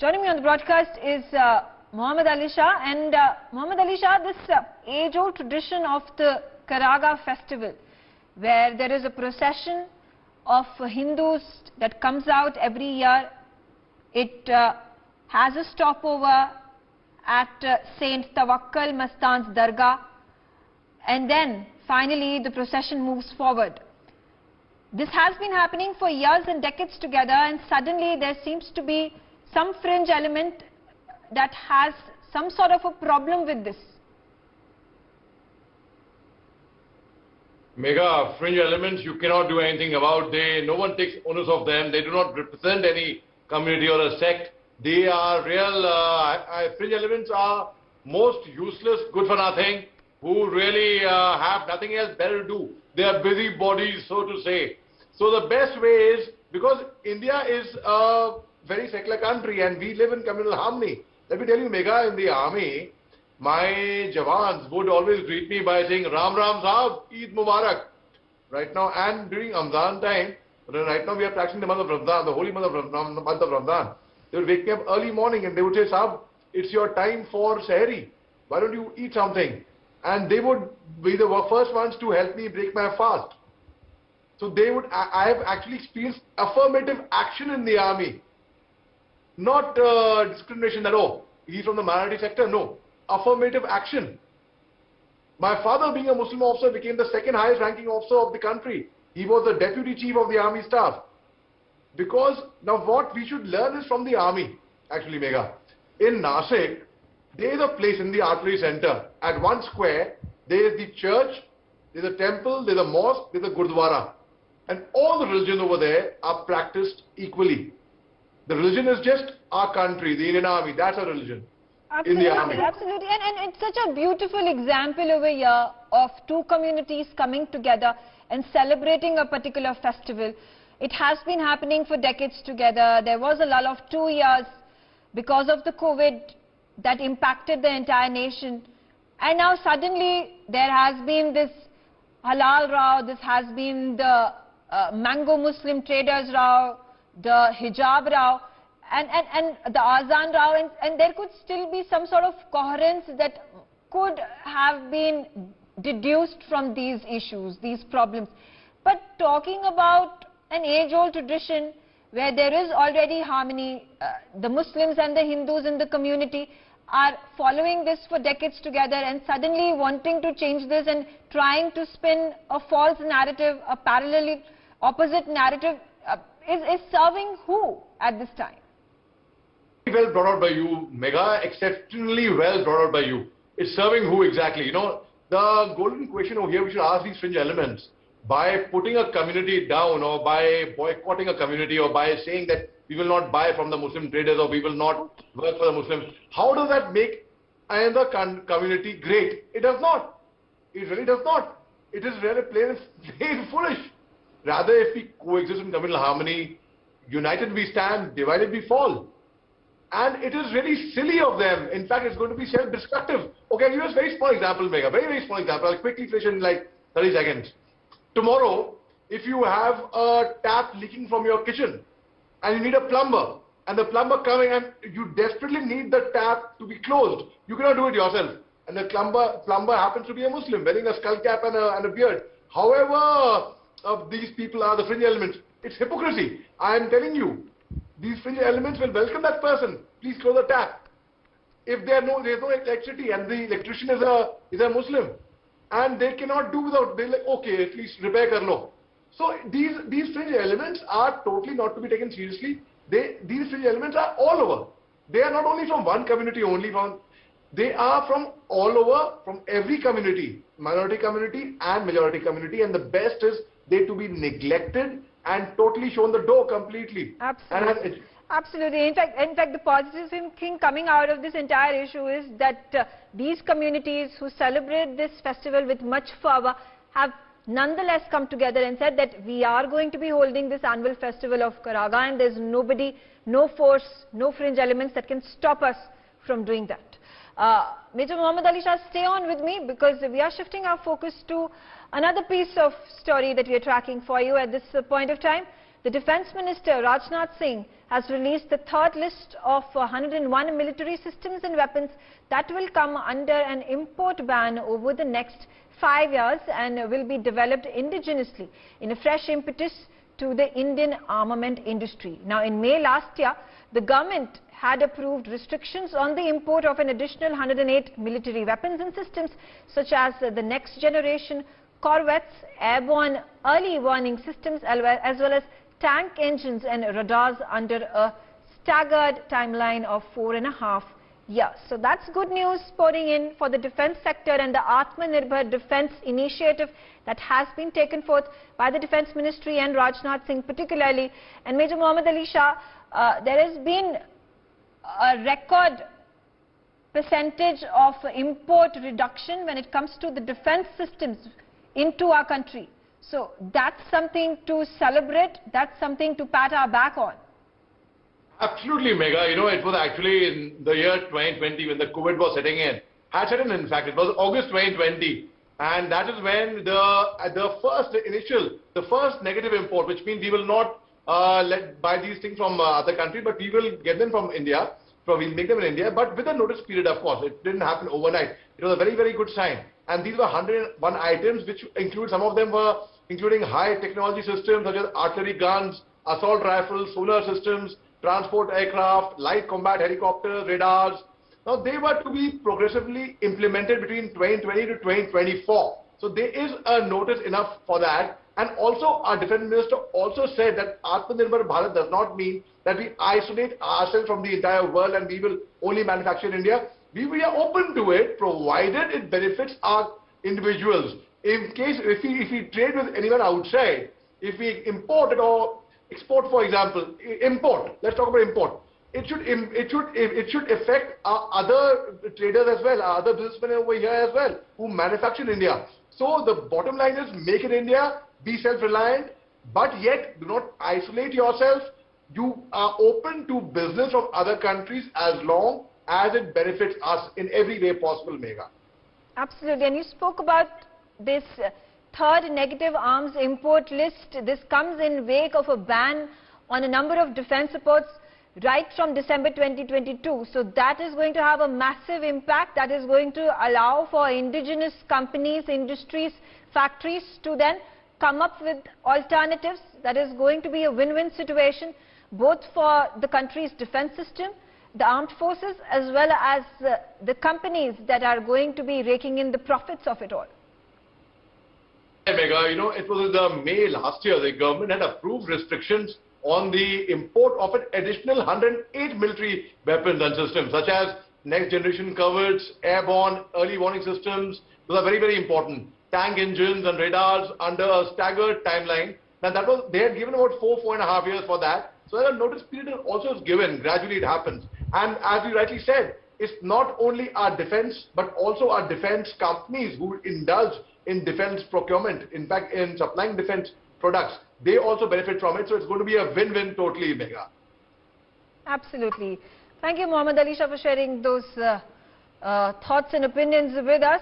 Joining me on the broadcast is Mohammed Ali Shah. And Mohammed Ali Shah, this age-old tradition of the Karaga festival, where there is a procession of Hindus that comes out every year. It has a stopover at Saint Tawakkal Mastan's Dargah, and then finally the procession moves forward. This has been happening for years and decades together, and suddenly there seems to be some fringe element that has some sort of a problem with this. Mega fringe elements you cannot do anything about. No one takes onus of them. They do not represent any community or a sect. They are real fringe elements are most useless, good for nothing, who really have nothing else better to do. They are busy bodies, so to say. So the best way is, because India is a very secular country and we live in communal harmony. Let me tell you, Mega, in the army, my Jawans would always greet me by saying, Ram Ram Sahab, Eid Mubarak. Right now, and during Ramadan time, right now we are practicing the month of Ramadan, the holy month of Ramadan. They would wake me up early morning and they would say, Sahab, it's your time for Sahari. Why don't you eat something? And they would be the first ones to help me break my fast. So they would, I have actually experienced affirmative action in the army. Not discrimination that, oh, he's from the minority sector. No. Affirmative action. My father, being a Muslim officer, became the second highest ranking officer of the country. He was the deputy chief of the army staff. Because now what we should learn is from the army, actually, Mega. In Nasik, there is a place in the artillery center. At one square, there is the church, there is a temple, there is a mosque, there is a gurdwara. And all the religions over there are practiced equally. The religion is just our country, the Indian Army. That's our religion. Absolutely, in the army. Absolutely. And it's such a beautiful example over here of two communities coming together and celebrating a particular festival. It has been happening for decades together. There was a lull of 2 years because of the COVID that impacted the entire nation. And now suddenly there has been this halal row, this has been the mango Muslim traders row, the hijab row, and the azan row, and there could still be some sort of coherence that could have been deduced from these issues, these problems. But talking about an age-old tradition where there is already harmony, the Muslims and the Hindus in the community are following this for decades together, and suddenly wanting to change this and trying to spin a false narrative, a parallel opposite narrative, is serving who at this time? Well brought out by you, Mega, exceptionally well brought out by you. It's serving who exactly? You know, the golden question over here, we should ask these fringe elements. By putting a community down, or by boycotting a community, or by saying that we will not buy from the Muslim traders, or we will not work for the Muslims, how does that make another community great? It does not. It really does not. It is really plain foolish. Rather, if we coexist in communal harmony, united we stand, divided we fall. And it is really silly of them. In fact, it's going to be self-destructive. Okay, I'll give you a very small example, Mega. Very, very small example. I'll quickly finish in like 30 seconds. Tomorrow, if you have a tap leaking from your kitchen and you need a plumber, and the plumber coming and you desperately need the tap to be closed, you cannot do it yourself. And the plumber happens to be a Muslim, wearing a skull cap and a beard. However, these people are the fringe elements. It's hypocrisy. I am telling you, these fringe elements will welcome that person. Please close the tap. If there is no electricity and the electrician is a Muslim, and they cannot do without, they're like, okay, at least repair kar lo. So these fringe elements are totally not to be taken seriously. These fringe elements are all over. They are not only from one community they are from all over, from every community, minority community and majority community, and the best is they to be neglected and totally shown the door completely. Absolutely. Absolutely. In fact, the positive thing coming out of this entire issue is that these communities who celebrate this festival with much fervor have nonetheless come together and said that we are going to be holding this annual festival of Karaga, and there's nobody, no force, no fringe elements that can stop us from doing that. Major Mohammed Ali Shah, stay on with me, because we are shifting our focus to another piece of story that we are tracking for you at this point of time. the Defence Minister Rajnath Singh has released the third list of 101 military systems and weapons that will come under an import ban over the next 5 years and will be developed indigenously in a fresh impetus to the Indian armament industry. Now, in May last year, the government had approved restrictions on the import of an additional 108 military weapons and systems such as the next generation corvettes, airborne early warning systems as well as tank engines and radars under a staggered timeline of 4.5 years. So that's good news pouring in for the defence sector and the Atmanirbhar Defence initiative that has been taken forth by the Defence Ministry and Rajnath Singh particularly. And Major Mohammed Ali Shah, there has been a record percentage of import reduction when it comes to the defence systems into our country. So that's something to celebrate, that's something to pat our back on. Absolutely, Megha. You know, it was actually in the year 2020 when the COVID was setting in. In fact, it was August 2020. And that is when the first negative import, which means we will not buy these things from other countries, but we will get them from India. So we'll make them in India, but with a notice period, of course. It didn't happen overnight. It was a very, very good sign. And these were 101 items, which include, some of them were including high technology systems such as artillery guns, assault rifles, solar systems, transport aircraft, light combat helicopters, radars. Now, they were to be progressively implemented between 2020 to 2024. So there is a notice enough for that. And also, our Defence Minister also said that Atmanirbhar Bharat does not mean that we isolate ourselves from the entire world and we will only manufacture in India. We are open to it, provided it benefits our individuals. In case, if we trade with anyone outside, if we import it or export, for example, import, let's talk about import. It should affect our other traders as well, our other businessmen over here as well, who manufacture in India. So the bottom line is, make it India, be self-reliant, but yet do not isolate yourself. You are open to business from other countries as long as it benefits us in every way possible, Megha. Absolutely. And you spoke about this third negative arms import list. This comes in wake of a ban on a number of defence imports right from December 2022. So that is going to have a massive impact. That is going to allow for indigenous companies, industries, factories to then come up with alternatives. That is going to be a win-win situation, both for the country's defence system, the armed forces, as well as the companies that are going to be raking in the profits of it all. Hey, Megha, you know, it was in the May last year, the government had approved restrictions on the import of an additional 108 military weapons and systems, such as next generation corvettes, airborne early warning systems. Those are very, very important. Tank engines and radars under a staggered timeline. Now that was, they had given about 4.5 years for that. So a notice period also is given. Gradually it happens. And as you rightly said, it's not only our defense, but also our defense companies who indulge in defense procurement. In fact, in supplying defense products, they also benefit from it. So it's going to be a win-win totally, Megha. Absolutely. Thank you, Mohammed Ali Shah, for sharing those thoughts and opinions with us.